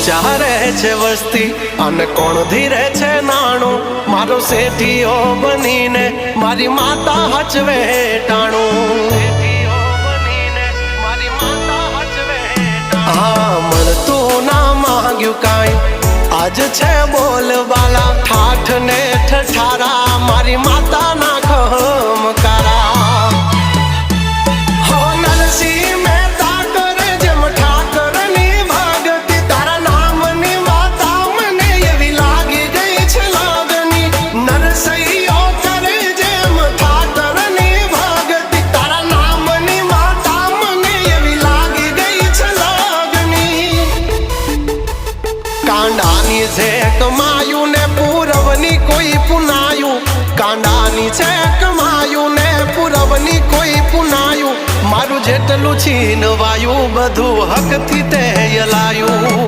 ઊંચા રહે છે વસ્તી અને કોણ ધીરે છે નાણું મારો શેઠીઓ બનીને મારી માતા હચવે ટાણું હા મળતું ના માંગ્યું કાંઈ આજ છે બોલબાલા ઠાઠ ને ઠઠારા મારી માતા ના ખમકારા હો નરસિંહ મહેતા કરે જેમ ઠાકર ની ભગતી તારા નામની માતા મને એવી લાગી ગઈ છે લાગણી નરસિંહો કરે જેમ ઠાકર ની ભગતી તારા નામની માતા મને એવી લાગી ગઈ છે લાગણી કાંડાની છે કમાયું ને પૂરવની કોઈ પુનાયું કાંડાની છે કમાયું ને પૂરવની કોઈ પુનાયું મારું જેટલું છીનવાયું બધું હકથી તે યલાયું